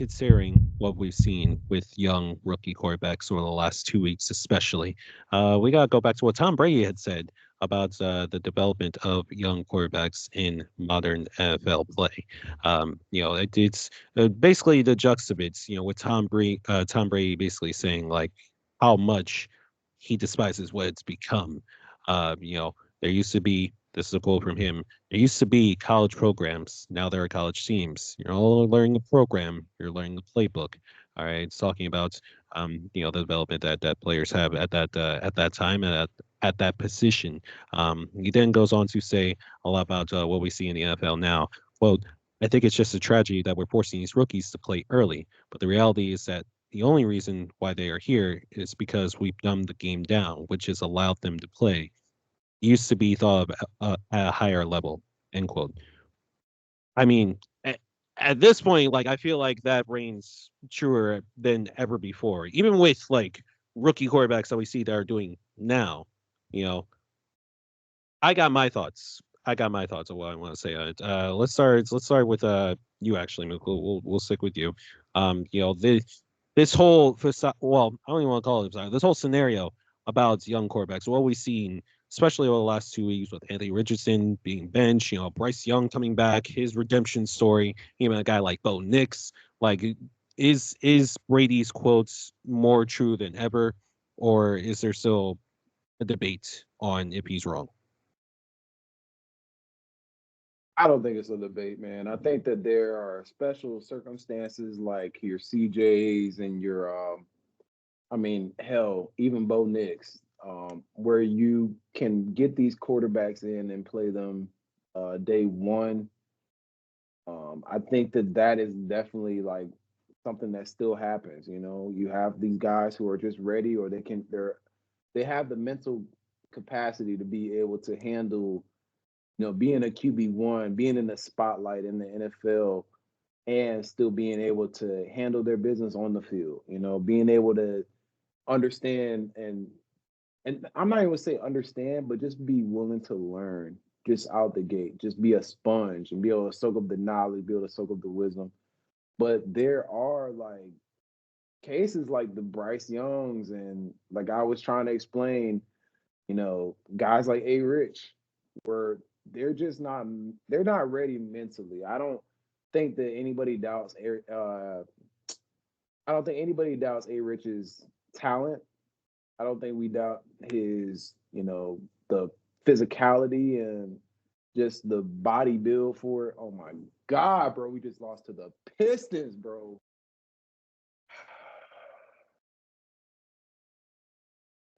considering what we've seen with young rookie quarterbacks over the last 2 weeks, especially, we got to go back to what Tom Brady had said about the development of young quarterbacks in modern NFL play. It's basically the juxtapodes, with Tom Brady basically saying like how much he despises what it's become. There used to be, this is a quote from him, there used to be college programs. Now there are college teams. You're all learning the program. You're learning the playbook. All right. It's talking about, the development that players have at that time and at that position. He then goes on to say a lot about what we see in the NFL now. Well, I think it's just a tragedy that we're forcing these rookies to play early. But the reality is that the only reason why they are here is because we've dumbed the game down, which has allowed them to play used to be thought of at a higher level. End quote. I mean, at this point, like I feel like that reigns truer than ever before. Even with like rookie quarterbacks that we see that are doing now, you know, I got my thoughts. I got my thoughts on what I want to say on it. Let's start with you actually, Mook. We'll stick with you. This whole well, I don't even want to call it this whole scenario about young quarterbacks. What we've seen, especially over the last 2 weeks, with Anthony Richardson being benched, Bryce Young coming back, his redemption story, even a guy like Bo Nix. Like, is Brady's quotes more true than ever, or is there still a debate on if he's wrong? I don't think it's a debate, man. I think that there are special circumstances like your CJs and your I mean, hell, even Bo Nix, where you can get these quarterbacks in and play them day one. I think that that is definitely like something that still happens. You have these guys who are just ready, or they have the mental capacity to be able to handle, being a QB1, being in the spotlight in the NFL, and still being able to handle their business on the field. Being able to understand and I'm not even gonna say understand, but just be willing to learn just out the gate. Just be a sponge and be able to soak up the knowledge, be able to soak up the wisdom. But there are like cases like the Bryce Youngs and like I was trying to explain, guys like A Rich, where they're not ready mentally. Think that anybody doubts I don't think anybody doubts A Rich's talent. I don't think we doubt his, the physicality and just the body build for it. Oh my God, bro. We just lost to the Pistons, bro.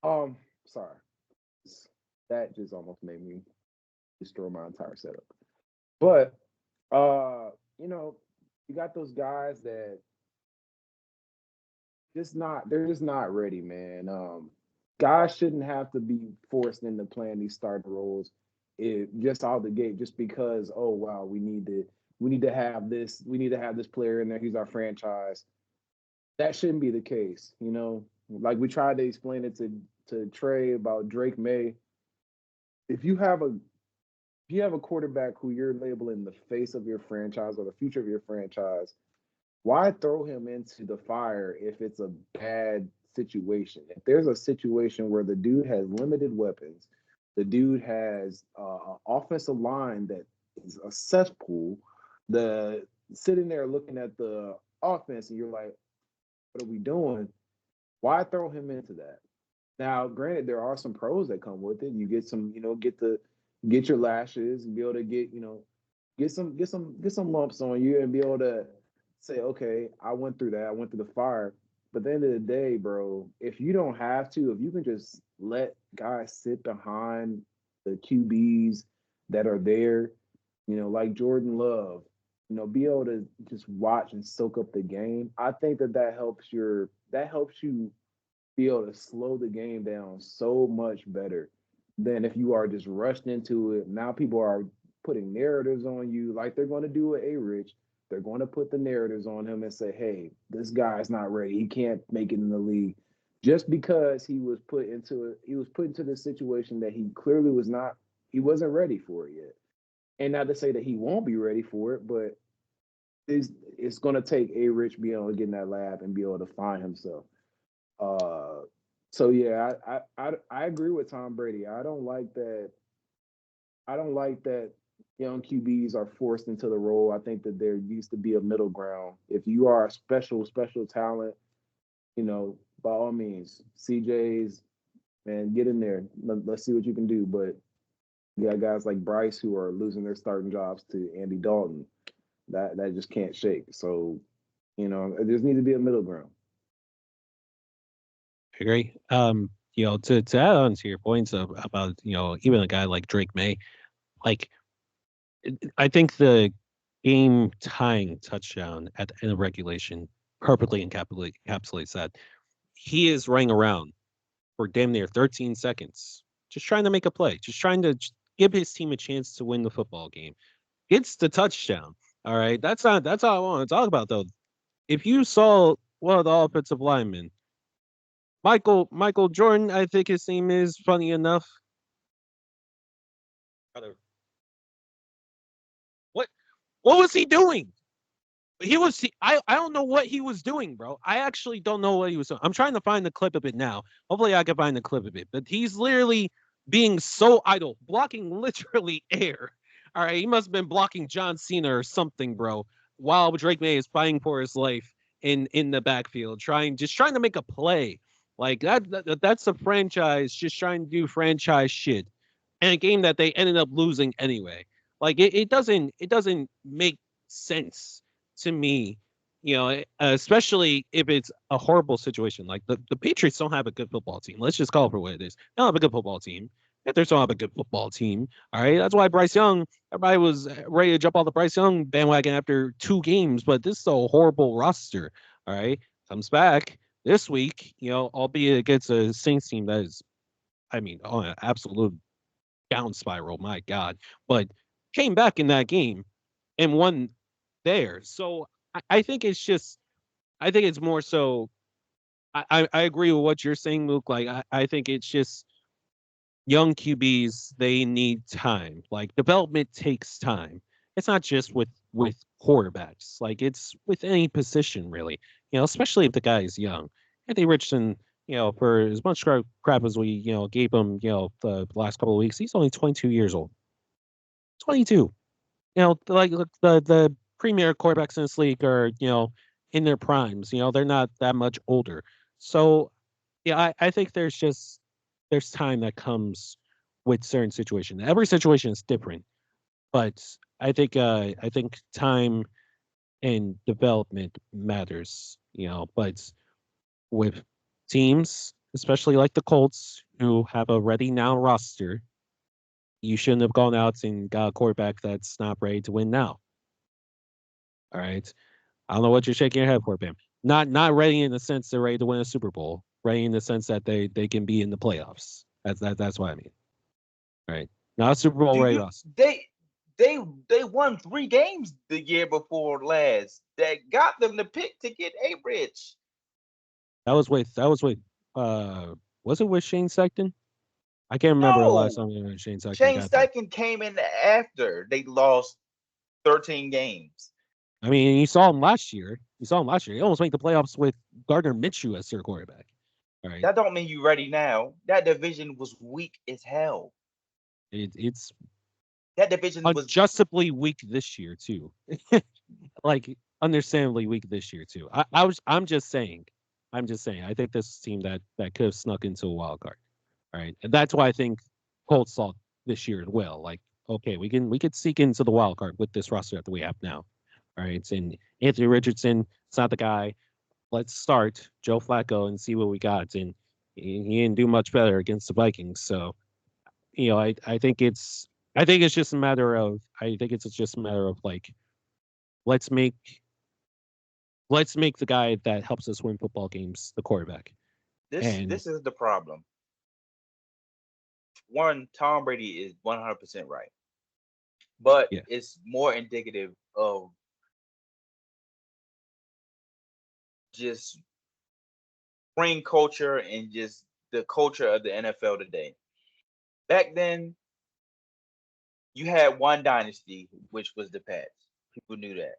Sorry. That just almost made me destroy my entire setup. But you got those guys that they're just not ready, man. Guys shouldn't have to be forced into playing these starting roles just out the gate, just because, oh wow, we need to have this player in there. He's our franchise. That shouldn't be the case. Like we tried to explain it to Trey about Drake May. If you have a if you have a quarterback who you're labeling the face of your franchise or the future of your franchise, why throw him into the fire if it's a bad situation? If there's a situation where the dude has limited weapons, the dude has an offensive line that is a cesspool, the sitting there looking at the offense and you're like, what are we doing? Why throw him into that? Now, granted, there are some pros that come with it. You get some, get your lashes and be able to get some lumps on you and be able to say, okay, I went through that. I went through the fire. But at the end of the day, bro, if you don't have to, if you can just let guys sit behind the QBs that are there, like Jordan Love, be able to just watch and soak up the game. I think that helps you be able to slow the game down so much better than if you are just rushed into it. Now people are putting narratives on you like they're going to do with A Rich. They're going to put the narratives on him and say, hey, this guy's not ready. He can't make it in the league. Just because he was put into this situation that he clearly he wasn't ready for it yet. And not to say that he won't be ready for it, but it's going to take A. Rich being able to get in that lab and be able to find himself. Uh, so yeah, I agree with Tom Brady. I don't like that young QBs are forced into the role. I think that there needs to be a middle ground. If you are a special talent, by all means, CJ's, man, get in there. Let's see what you can do. But you got guys like Bryce who are losing their starting jobs to Andy Dalton. That just can't shake. So, there needs to be a middle ground. I agree. To add on to your points about even a guy like Drake May, like I think the game tying touchdown at the end of regulation perfectly encapsulates that. He is running around for damn near 13 seconds, just trying to make a play, just trying to give his team a chance to win the football game. Gets the touchdown. All right, that's all I want to talk about though. If you saw one of the offensive linemen, Michael Jordan, I think his name is, funny enough. What what was he doing? I don't know what he was doing, bro. I actually don't know what he was doing. I'm trying to find the clip of it now. Hopefully I can find the clip of it. But he's literally being so idle, blocking literally air. All right, he must have been blocking John Cena or something, bro, while Drake May is fighting for his life in the backfield, trying to make a play. Like that's a franchise just trying to do franchise shit. And a game that they ended up losing anyway. Like it doesn't make sense to me, especially if it's a horrible situation. Like the Patriots don't have a good football team. Let's just call it for what it is. They don't have a good football team. Panthers don't have a good football team. All right. That's why Bryce Young, everybody was ready to jump on the Bryce Young bandwagon after 2 games, but this is a horrible roster. All right. Comes back this week, albeit against a Saints team that is, I mean, on an absolute down spiral. My God. But came back in that game and won there. So I think it's just, I think it's more so. I agree with what you're saying, Luke. Like I think it's just young QBs. They need time. Like development takes time. It's not just with quarterbacks. Like it's with any position really. Especially if the guy is young. Anthony Richardson. For as much crap as we gave him the last couple of weeks, he's only 22 years old. 22. Like the premier quarterbacks in this league are, in their primes. They're not that much older. So yeah, I think there's time that comes with certain situations. Every situation is different, but I think time and development matters. But with teams, especially like the Colts, who have a ready now roster, you shouldn't have gone out and got a quarterback that's not ready to win now. All right. I don't know what you're shaking your head for, Bam. Not ready in the sense they're ready to win a Super Bowl. Ready in the sense that they can be in the playoffs. That's what I mean. Right. Not a Super Bowl Do ready you loss. they won 3 games the year before last that got them the pick to get A Rich. That was with was it with Shane Sexton? I can't remember the last No, time Shane Sexton Shane got there. Steichen came in after they lost 13 games. I mean, you saw him last year. You saw him last year. He almost made the playoffs with Gardner Minshew as their quarterback. All right. That don't mean you ready now. That division was weak as hell. It's That division was unjustably weak this year too. Like understandably weak this year too. I'm just saying. I think this is a team that could have snuck into a wild card. All right, and that's why I think Colts saw this year as well. Like, okay, we could seek into the wild card with this roster that we have now. All right, and Anthony Richardson, it's not the guy. Let's start Joe Flacco and see what we got. And he didn't do much better against the Vikings. So I think it's just a matter of like let's make let's make the guy that helps us win football games the quarterback. this. And This is the problem. One, Tom Brady is 100% right, but yeah, it's more indicative of just ring culture and just the culture of the NFL today. Back then, you had one dynasty, which was the Pats. People knew that.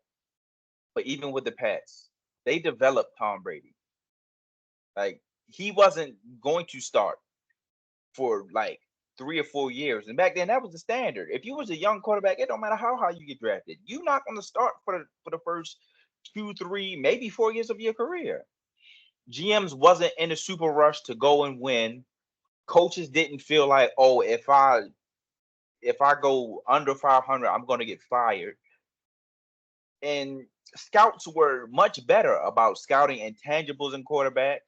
But even with the Pats, they developed Tom Brady. Like he wasn't going to start for like 3 or 4 years, and back then that was the standard. If you was a young quarterback, it don't matter how high you get drafted, you're not going to start for the first 2, 3, maybe 4 years of your career. GMs wasn't in a super rush to go and win. Coaches didn't feel like, oh, if I go under 500, I'm going to get fired. And scouts were much better about scouting intangibles in quarterbacks,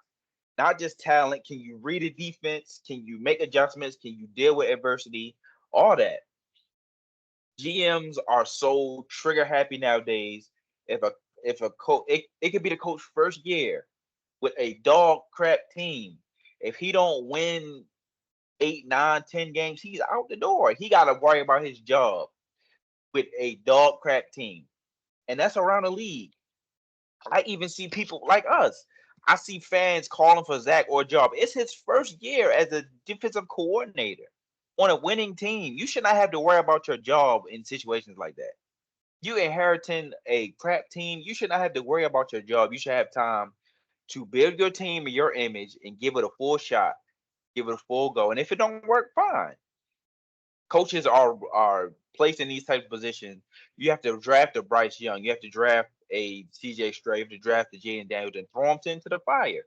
not just talent. Can you read a defense? Can you make adjustments? Can you deal with adversity? All that. GMs are so trigger happy nowadays. If a coach, it could be the coach first year with a dog crap team. If he don't win 8, 9, 10 games, he's out the door. He got to worry about his job with a dog crap team, and that's around the league. I even see people like us. I see fans calling for Zach or a job. It's his first year as a defensive coordinator on a winning team. You should not have to worry about your job in situations like that. You inheriting a crap team. You should not have to worry about your job. You should have time to build your team and your image and give it a full shot, give it a full go. And if it don't work, fine. Coaches are placed in these types of positions. You have to draft a Bryce Young. You have to draft a CJ Stroud. You have to draft a Jaden Daniels and throw them into the fire.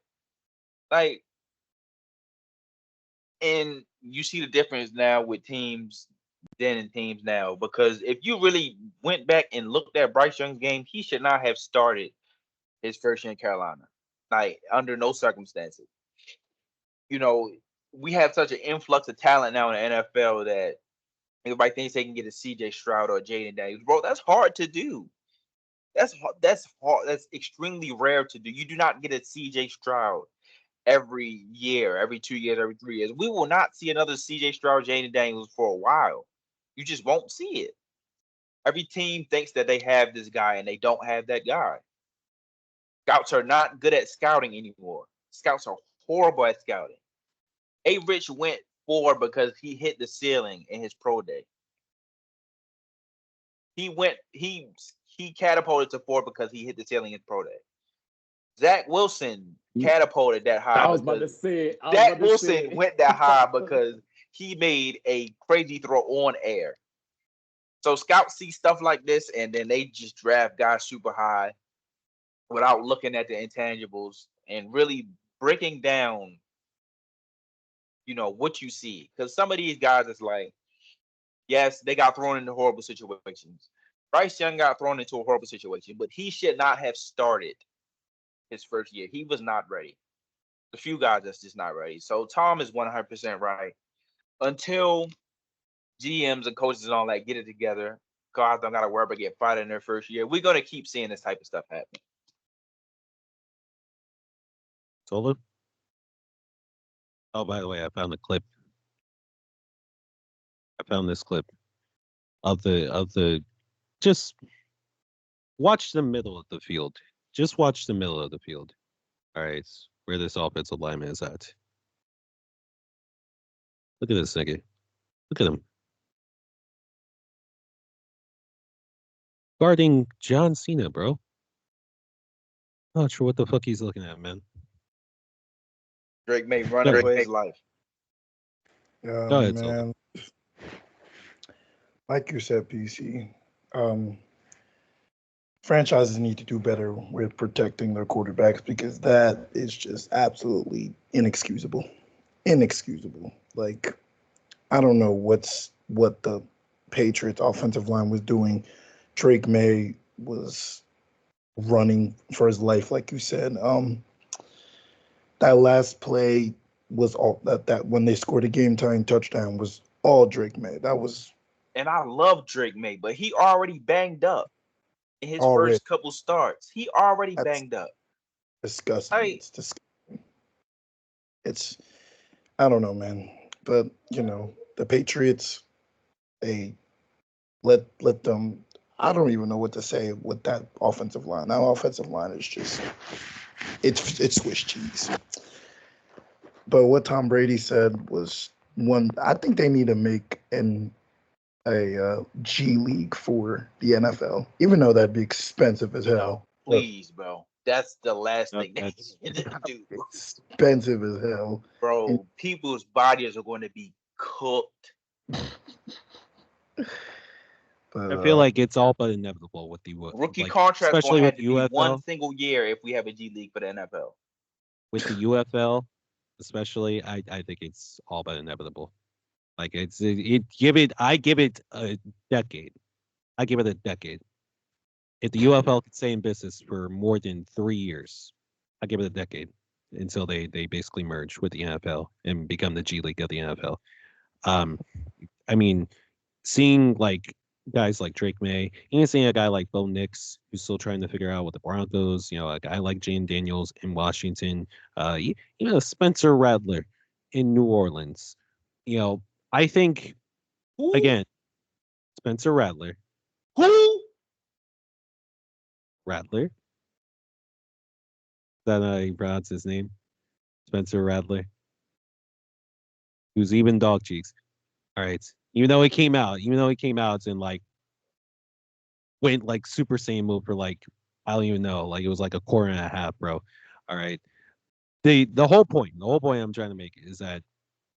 Like, and you see the difference now with teams then and teams now. Because if you really went back and looked at Bryce Young's game, he should not have started his first year in Carolina. Like, under no circumstances. You know, we have such an influx of talent now in the NFL that everybody thinks they can get a CJ Stroud or a Jaden Daniels. Bro, that's hard to do. That's hard. That's extremely rare to do. You do not get a CJ Stroud every year, every 2 years, every 3 years. We will not see another CJ Stroud, Jaden Daniels for a while. You just won't see it. Every team thinks that they have this guy and they don't have that guy. Scouts are not good at scouting anymore. Scouts are horrible at scouting. A Rich went 4 because he hit the ceiling in his pro day. He catapulted to 4 because he hit the ceiling in pro day. Zach Wilson catapulted that high. I was about to say it. Zach Wilson went that high because he made a crazy throw on air. So scouts see stuff like this and then they just draft guys super high without looking at the intangibles and really breaking down, what you see. Because some of these guys is like, yes, they got thrown into horrible situations. Bryce Young got thrown into a horrible situation, but he should not have started his first year. He was not ready. A few guys that's just not ready. So Tom is 100% right. Until GMs and coaches and all that get it together, guys don't got to worry about getting fired in their first year. We're going to keep seeing this type of stuff happen. Tolu? Oh, by the way, I found the clip. I found this clip of the just watch the middle of the field. Just watch the middle of the field. All right, where this offensive lineman is at. Look at this nigga. Look at him. Guarding John Cena, bro. Not sure what the fuck he's looking at, man. Drake may run for his life. Go ahead, man. Like you said, PC, franchises need to do better with protecting their quarterbacks because that is just absolutely inexcusable. Inexcusable. Like, I don't know what the Patriots offensive line was doing. Drake May was running for his life, like you said. That last play was all that when they scored a game-tying touchdown was all Drake May. That was. And I love Drake May, but he already banged up in his first couple starts. He already banged up. Disgusting. It's disgusting. I don't know, man. But the Patriots, they let them. I don't even know what to say with that offensive line. That offensive line is just it's Swiss cheese. But what Tom Brady said was one. I think they need to make a G League for the NFL, even though that'd be expensive as hell. please, bro. That's the last thing they That's need to do, expensive as hell. And bro. People's bodies are going to be cooked. but I feel like it's all but inevitable with the Rookie like, contracts going especially to with have the to be one UFL. single year if we have a G League for the NFL. With the UFL, especially, I think it's all but inevitable. Like I give it a decade. I give it a decade. If the UFL could stay in business for more than 3 years, I give it a decade until they basically merge with the NFL and become the G League of the NFL. Um, I mean, seeing like guys like Drake May, even seeing a guy like Bo Nix who's still trying to figure out with the Broncos, a guy like Jane Daniels in Washington, Spencer Rattler in New Orleans. You know, I think Who? again, Spencer Rattler, Who? Rattler. Is that how you pronounce his name? Spencer Rattler, who's even dog cheeks. All right. Even though he came out and like went like Super Saiyan move for like I don't even know, like it was like a quarter and a half, bro. All right. The whole point I'm trying to make is that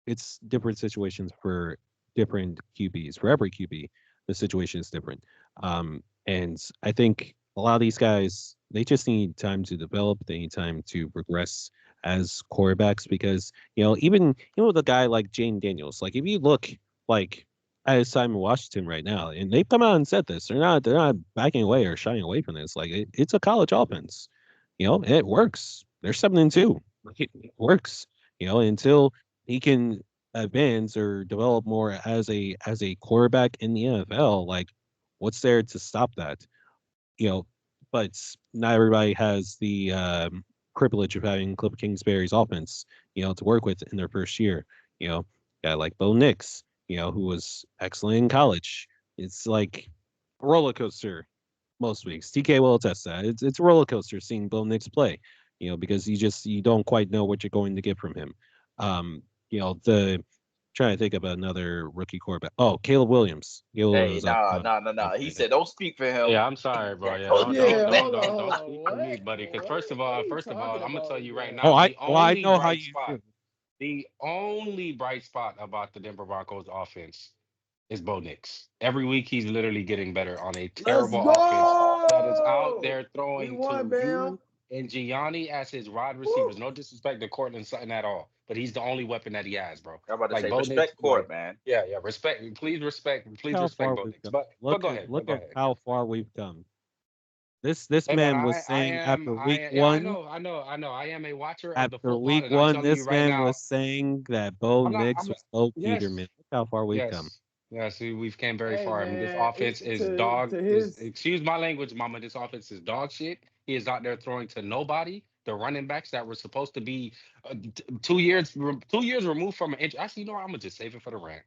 it's different situations for different QBs. For every QB, the situation is different. And I think a lot of these guys they just need time to develop. They need time to progress as quarterbacks because even with a guy like Jane Daniels, like if you look like at Simon Washington right now, and they've come out and said this, they're not backing away or shying away from this. Like it's a college offense, it works. They're 7-2. Like, it works, until he can advance or develop more as a quarterback in the NFL. Like, what's there to stop that? You know, but not everybody has the privilege of having Cliff Kingsbury's offense, to work with in their first year. You know, guy like Bo Nix, who was excellent in college. It's like a roller coaster most weeks. TK will attest that. It's a roller coaster seeing Bo Nix play, because you don't quite know what you're going to get from him. The trying to think of another rookie quarterback. Oh, Caleb Williams. Caleb Hey, Williams. nah. He said, "Don't speak for him." Yeah, I'm sorry, bro. Yeah, Yeah, Coach don't Nick don't Yeah, said. don't hold on, don't hold don't on. speak for me, What? buddy. Because What are you first of all, talking I'm gonna tell about, you right bro? now, Oh, I know how you feel. the only bright spot about the Denver Broncos offense is Bo Nix. Every week he's literally getting better on a Let's terrible offense that is out go. there We throwing won, to Bam. you and Gianni as his wide Woo. receivers. No disrespect to Cortland Sutton at all, but he's the only weapon that he has, bro. I'm about to Like say, Bo Nix, respect like court, man. yeah, respect. Look Please how respect far Bo we've Nix. come. But go ahead, Look go at ahead. how far we've come. This Hey man, man was saying yeah, I am a watcher of the after football, week and I'm one, telling you this right man now, was saying that Bo Nix I'm not, was Bo yes, Peterman. Look how far we've come. yes, we've came very Hey far. I mean, this man, offense is to is his excuse my language, mama. This offense is dog shit. He is out there throwing to nobody. The running backs that were supposed to be 2 years removed from an injury. Actually, you know what? I'm gonna just save it for the rant.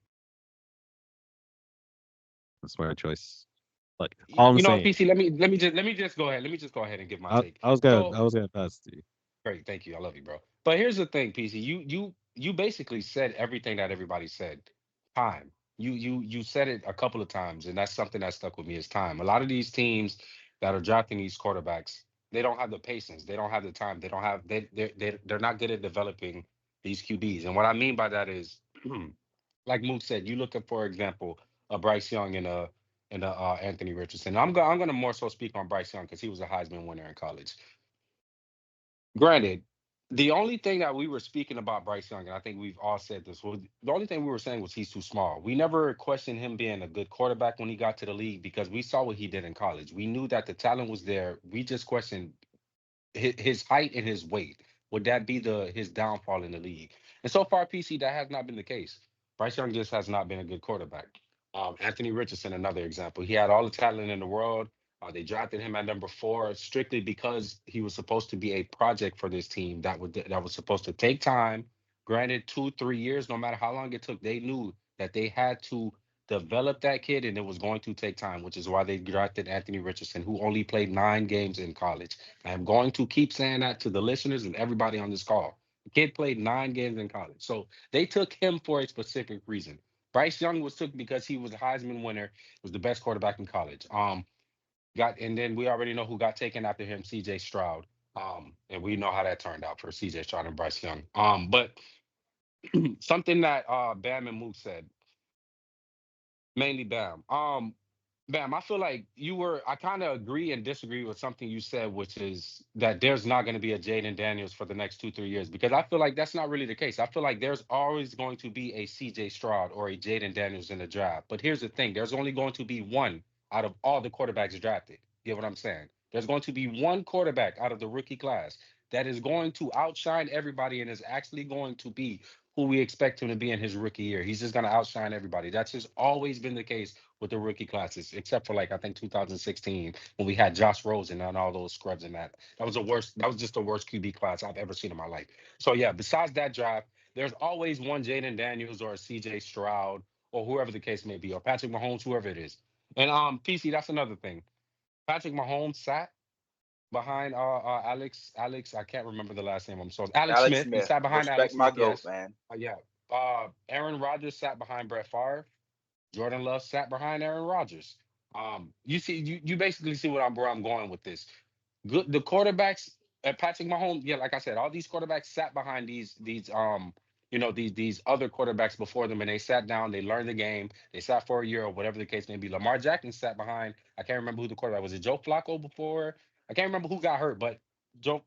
A smart choice. Like all I'm You know what, saying, PC? Let me just go ahead. Let me just go ahead and give my take. I was gonna pass it to you. Great, thank you. I love you, bro. But here's the thing, PC. You basically said everything that everybody said. Time. You said it a couple of times, and that's something that stuck with me is time. A lot of these teams that are drafting these quarterbacks, they don't have the patience. They don't have the time. They don't have they're not good at developing these QBs. And what I mean by that is, like Mook said, you look at, for example, a Bryce Young and a Anthony Richardson. I'm gonna more so speak on Bryce Young because he was a Heisman winner in college. Granted, the only thing that we were speaking about Bryce Young, and I think we've all said this, was the only thing we were saying was he's too small. We never questioned him being a good quarterback when he got to the league because we saw what he did in college. We knew that the talent was there. We just questioned his height and his weight. Would that be his downfall in the league? And so far, PC, that has not been the case. Bryce Young just has not been a good quarterback. Anthony Richardson, another example. He had all the talent in the world. They drafted him at number 4 strictly because he was supposed to be a project for this team that was supposed to take time. Granted, 2, 3 years, no matter how long it took, they knew that they had to develop that kid, and it was going to take time, which is why they drafted Anthony Richardson, who only played 9 games in college. I'm going to keep saying that to the listeners and everybody on this call. The kid played 9 games in college. So they took him for a specific reason. Bryce Young was took because he was a Heisman winner, was the best quarterback in college. got, and then we already know who got taken after him, CJ Stroud. And we know how that turned out for CJ Stroud and Bryce Young. But something that Bam and Mook said, mainly Bam. Bam, I feel like I kind of agree and disagree with something you said, which is that there's not going to be a Jaden Daniels for the next 2, 3 years, because I feel like that's not really the case. I feel like there's always going to be a CJ Stroud or a Jaden Daniels in the draft. But here's the thing, there's only going to be one out of all the quarterbacks drafted. You get what I'm saying? There's going to be one quarterback out of the rookie class that is going to outshine everybody and is actually going to be who we expect him to be in his rookie year. He's just going to outshine everybody. That's just always been the case with the rookie classes, except for like I think 2016 when we had Josh Rosen and all those scrubs in that. That was the worst. That was just the worst QB class I've ever seen in my life. So yeah, besides that draft, there's always one Jaden Daniels or a CJ Stroud or whoever the case may be, or Patrick Mahomes, whoever it is. And PC, that's another thing. Patrick Mahomes sat behind Alex. I can't remember the last name. I'm sorry. Alex Alex Smith. He Smith, sat behind respect Alex my Smith. goat, Yes. man. Yeah. Aaron Rodgers sat behind Brett Favre. Jordan Love sat behind Aaron Rodgers. You see, you basically see where I'm going with this. Good, the quarterbacks at Patrick Mahomes. Yeah, like I said, all these quarterbacks sat behind these other quarterbacks before them, and they sat down, they learned the game, they sat for a year or whatever the case may be. Lamar Jackson sat behind. I can't remember who the quarterback was. It Joe Flacco before? I can't remember who got hurt, but Joe.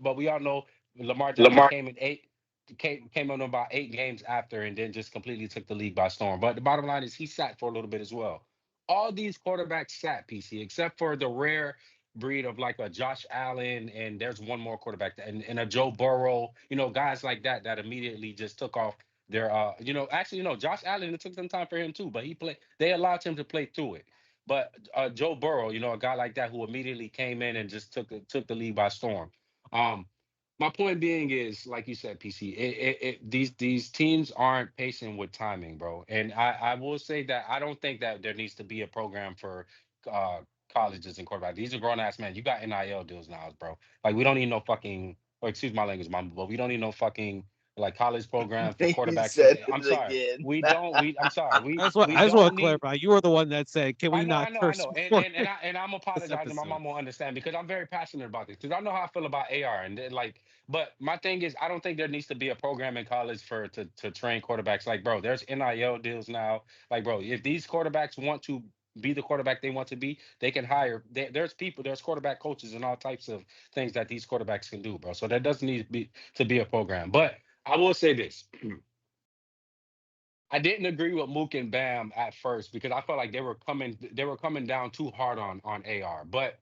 But we all know Lamar Jackson Lamar. came in about 8 games after, and then just completely took the league by storm. But the bottom line is he sat for a little bit as well. All these quarterbacks sat, PC, except for the rare breed of like a Josh Allen, and there's one more quarterback, and a Joe Burrow, guys like that that immediately just took off their actually, Josh Allen, it took some time for him too, but they allowed him to play through it. But Joe Burrow, a guy like that who immediately came in and just took the league by storm. Um, my point being is, like you said, PC, these teams aren't pacing with timing, bro. And I will say that I don't think that there needs to be a program for uh, colleges and quarterbacks. These are grown ass men. You got NIL deals now, bro. Like we don't need no fucking, or excuse my language, mama, but we don't need no fucking like college program for You quarterbacks. said I'm it sorry. again. We don't. I'm sorry. We I just want don't to need. clarify. You were the one that said, "Can we I not know, I curse know, before and I'm this apologizing. My episode?" mom will understand because I'm very passionate about this because I know how I feel about AR and then, like. But my thing is, I don't think there needs to be a program in college to train quarterbacks. Like, bro, there's NIL deals now. Like, bro, if these quarterbacks want to be the quarterback they want to be, they can hire. There's quarterback coaches and all types of things that these quarterbacks can do, bro. So there doesn't need to be a program. But I will say this. I didn't agree with Mook and Bam at first because I felt like they were coming down too hard on AR. But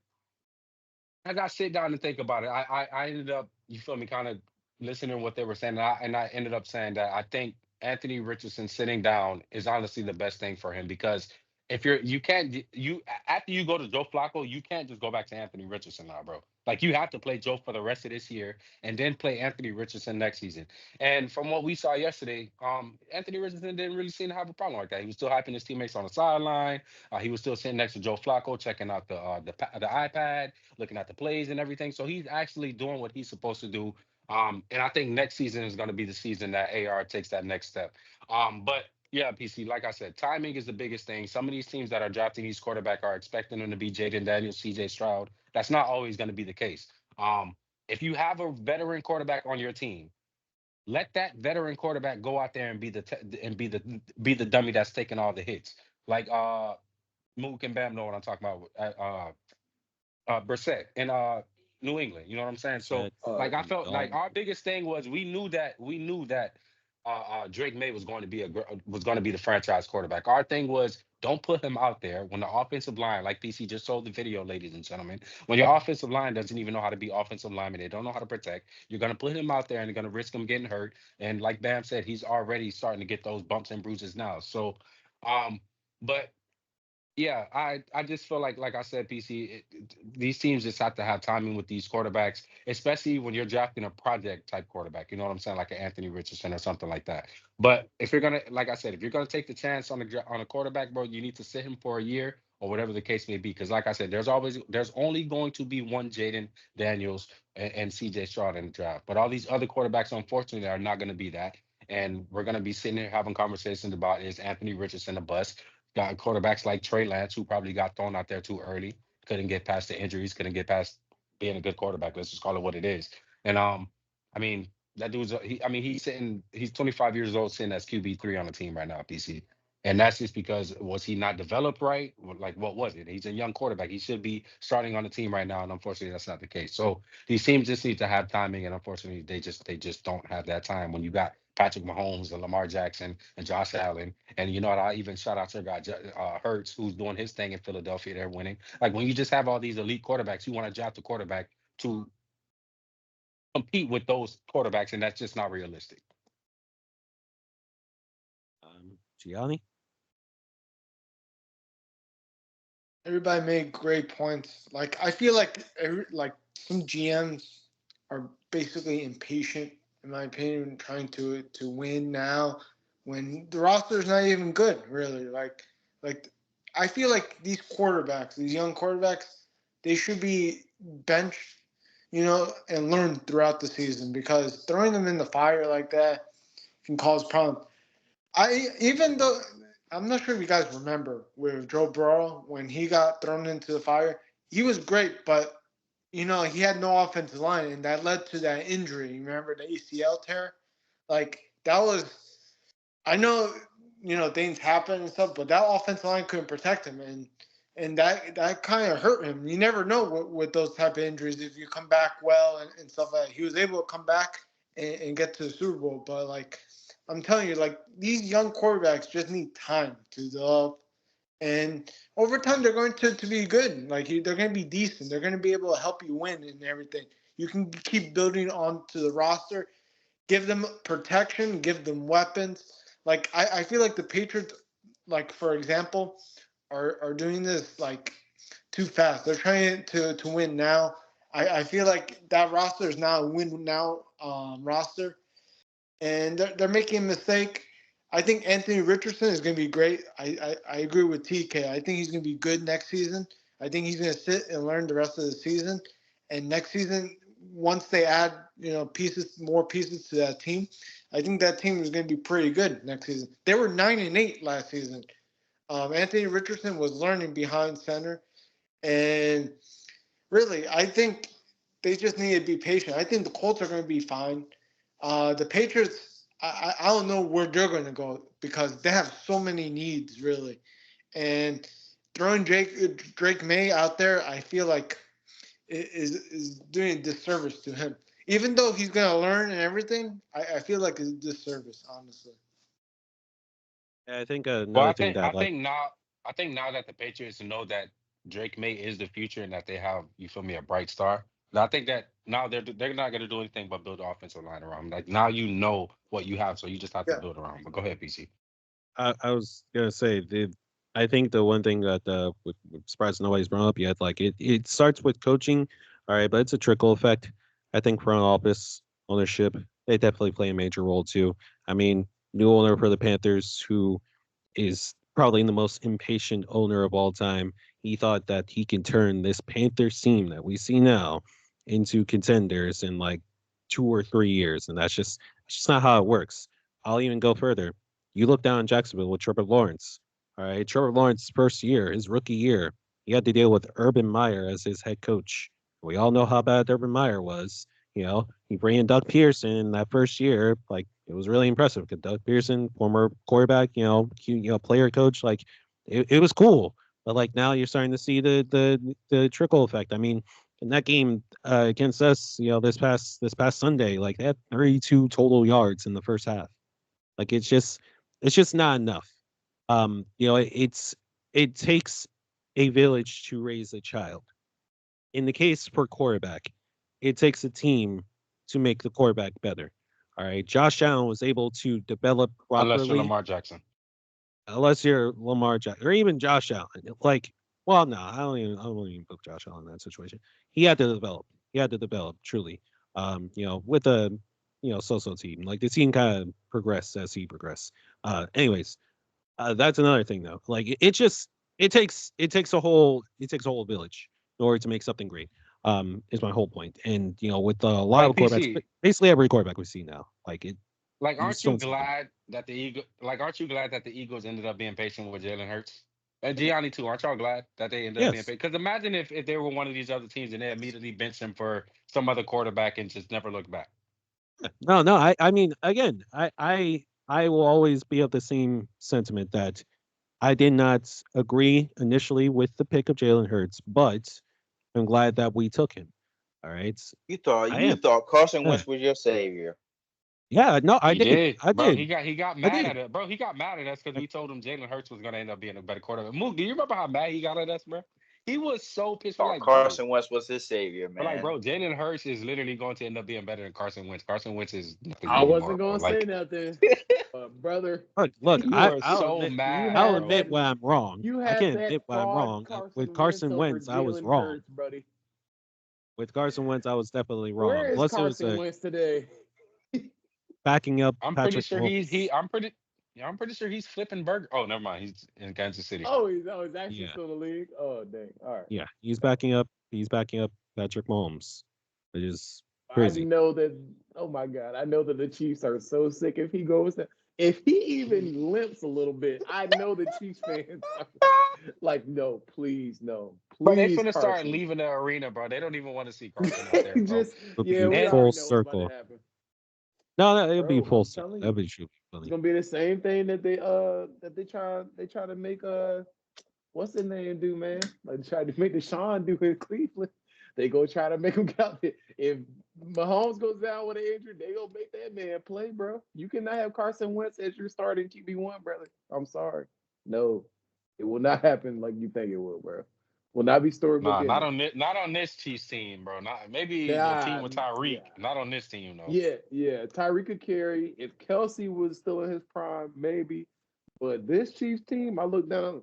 as I sit down and think about it, I ended up, you feel me, kind of listening to what they were saying, and I ended up saying that I think Anthony Richardson sitting down is honestly the best thing for him because if you can't you after you go to Joe Flacco, you can't just go back to Anthony Richardson now, bro. Like you have to play Joe for the rest of this year and then play Anthony Richardson next season. And from what we saw yesterday, Anthony Richardson didn't really seem to have a problem like that. He was still hyping his teammates on the sideline. He was still sitting next to Joe Flacco, checking out the iPad, looking at the plays and everything. So he's actually doing what he's supposed to do. And I think next season is going to be the season that AR takes that next step. But yeah, PC, like I said, timing is the biggest thing. Some of these teams that are drafting these quarterback are expecting them to be Jaden Daniels, CJ Stroud. That's not always going to be the case. If you have a veteran quarterback on your team, let that veteran quarterback go out there and be the dummy that's taking all the hits. Like Mook and Bam know what I'm talking about. Brissett in New England. You know what I'm saying? So Said, like I Um, felt like "Dog, our biggest thing was we knew that Drake May was going to be the franchise quarterback. Our thing was don't put him out there when the offensive line, like PC just showed the video, ladies and gentlemen, when your offensive line doesn't even know how to be offensive linemen, they don't know how to protect. You're going to put him out there and you're going to risk him getting hurt. And like Bam said, he's already starting to get those bumps and bruises now. So, um, but yeah, I just feel like I said, PC, these teams just have to have timing with these quarterbacks, especially when you're drafting a project type quarterback. You know what I'm saying, like an Anthony Richardson or something like that. But if you're gonna, like I said, if you're gonna take the chance on a quarterback, bro, you need to sit him for a year or whatever the case may be. Because like I said, there's only going to be one Jaden Daniels and CJ Stroud in the draft. But all these other quarterbacks, unfortunately, are not going to be that. And we're going to be sitting here having conversations about is Anthony Richardson a bust? Got quarterbacks like Trey Lance, who probably got thrown out there too early. couldn't get past the injuries, couldn't get past being a good quarterback. Let's just call it what it is. And I mean, that dude's he's 25 years old, sitting as QB3 on the team right now, PC. And that's just because was he not developed right? Like what was it? He's a young quarterback. He should be starting on the team right now, and unfortunately, that's not the case. So these teams just need to have timing, and unfortunately, they just don't have that time. When you got Patrick Mahomes and Lamar Jackson and Josh Allen, and you know what? I even shout out to a guy, Hurts, who's doing his thing in Philadelphia. They're winning. Like when you just have all these elite quarterbacks, you want to draft a quarterback to compete with those quarterbacks, and that's just not realistic. Gianni? Everybody made great points. Like I feel like some GMs are basically impatient, in my opinion, trying to win now when the roster is not even good, really. Like I feel like these quarterbacks, these young quarterbacks, they should be benched, and learn throughout the season because throwing them in the fire like that can cause problems. Even though I'm not sure if you guys remember with Joe Burrow when he got thrown into the fire, he was great, but he had no offensive line, and that led to that injury. You remember the ACL tear? Like that was, I know, things happen and stuff, but that offensive line couldn't protect him, and that kind of hurt him. You never know with those type of injuries if you come back well and stuff like that. He was able to come back and get to the Super Bowl, but like I'm telling you, like these young quarterbacks just need time to develop, and over time they're going to be good. Like they're going to be decent. They're going to be able to help you win and everything. You can keep building onto the roster, give them protection, give them weapons. Like I feel like the Patriots, like for example, are doing this like too fast. They're trying to win now. I feel like that roster is now a win now roster, and they're making a mistake. I think Anthony Richardson is going to be great. I agree with TK. I think he's going to be good next season. I think he's going to sit and learn the rest of the season. And next season, once they add more pieces to that team, I think that team is going to be pretty good next season. They were 9-8 last season. Anthony Richardson was learning behind center, and really, I think they just need to be patient. I think the Colts are going to be fine. The Patriots, I don't know where they're going to go because they have so many needs, really. And throwing Drake May out there, I feel like is doing a disservice to him. Even though he's going to learn and everything, I feel like it's a disservice, honestly. Yeah, I think Well, another thing I that like think now that the Patriots know that Drake May is the future and that they have, you feel me, a bright star. Now, I think that now they're not going to do anything but build the offensive line around him. Like now you know what you have, so you just have to Yeah. build around him. But go ahead, PC. I was gonna say I think the one thing that surprised nobody's brought up yet, like it starts with coaching, all right, but it's a trickle effect. I think front office ownership, they definitely play a major role too. I mean, new owner for the Panthers, who is probably the most impatient owner of all time. He thought that he can turn this Panthers team that we see now into contenders in like 2 or 3 years, and that's just not how it works. I'll even go further. You look down in Jacksonville with Trevor Lawrence. All right, Trevor Lawrence's first year, his rookie year, he had to deal with Urban Meyer as his head coach. We all know how bad Urban Meyer was. He brought in Doug Pearson that first year. Like it was really impressive. Because Doug Pearson, former quarterback, player coach, like it was cool. But like now you're starting to see the trickle effect. I mean, in that game against us, this past Sunday, like they had 32 total yards in the first half. Like it's just not enough. It takes a village to raise a child. In the case for quarterback, it takes a team to make the quarterback better. All right, Josh Allen was able to develop Unless you're properly, Lamar Jackson. unless you're Lamar Jackson or even Josh Allen. Like, well, no, I don't even put Josh Allen in that situation. He had to develop. He had to develop truly. With a so-so team. Like the team kind of progressed as he progressed. Anyways, that's another thing though. Like it takes a whole village in order to make something great. Is my whole point. And with a lot Like of quarterbacks, PC, basically every quarterback we see now, like it, like you just don't see them. aren't you glad that the Eagles ended up being patient with Jalen Hurts? And Gianni too. Aren't y'all glad that they ended up being Yes. paid? Because imagine if they were one of these other teams and they immediately benched him for some other quarterback and just never looked back. No, no. I mean, again, I will always be of the same sentiment that I did not agree initially with the pick of Jalen Hurts, but I'm glad that we took him. All right. You thought I you am. thought Carson Yeah. Wentz was your savior. Yeah. No, I He did. did, I bro. did. He got I mad did. at it, bro. He got mad at us because I- we told him Jalen Hurts was gonna end up being a better quarterback. Mook, do you remember how mad he got at us, bro? He was so pissed. We're Thought like, bro, Carson Wentz was his savior, we're like, man. bro, Jalen Hurts is literally going to end up being better than Carson Wentz. Carson Wentz is nothing I anymore, wasn't bro. gonna say Like, nothing, brother. Look. you You were I'll so admit. you mad, I'll had bro. admit that when I'm wrong. you I had can't that admit when I'm fraud wrong. With Carson Wentz Carson over Wentz, I was Jalen wrong. Hurts, buddy. With Carson Wentz, I was definitely Where wrong. is Plus, it was Carson Wentz today? backing up I'm pretty Patrick sure Mahomes. I'm pretty sure he's flipping burger. Oh, never mind. He's in Kansas City. He's actually Yeah. still in the league. Oh dang. All right. Yeah. He's backing up. He's backing up Patrick Mahomes, which is I crazy. know that. Oh my God, I know that the Chiefs are so sick. If he goes, if he even limps a little bit, I know the Chiefs fans are like, no, please, no, Bro, they please, finna start Carson. leaving the arena, bro. They don't even want to see Carson out there, bro. Just It'll yeah, be we And full already know what's about to circle. happen, No, it'll be bro. full I'm circle. telling That'd you, be true. it's Funny. gonna be the same thing that they try to make what's his name do, man? Like try to make Deshaun do in Cleveland. They go try to make him count it. If Mahomes goes down with an injury, they gonna make that man play, bro. You cannot have Carson Wentz as your starting QB1, brother. I'm sorry. No, it will not happen like you think it will, bro. Will not be storybook nah, ending. not on this Chiefs team, bro. Not maybe the team Yeah, with yeah, Tyreek. Not on this team, though. yeah. Tyreek could carry. If Kelsey was still in his prime, maybe. But this Chiefs team, I look down.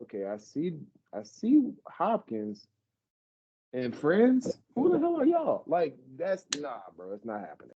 Okay, I see Hopkins. And friends, who the hell are y'all? Like, that's nah, bro. It's not happening.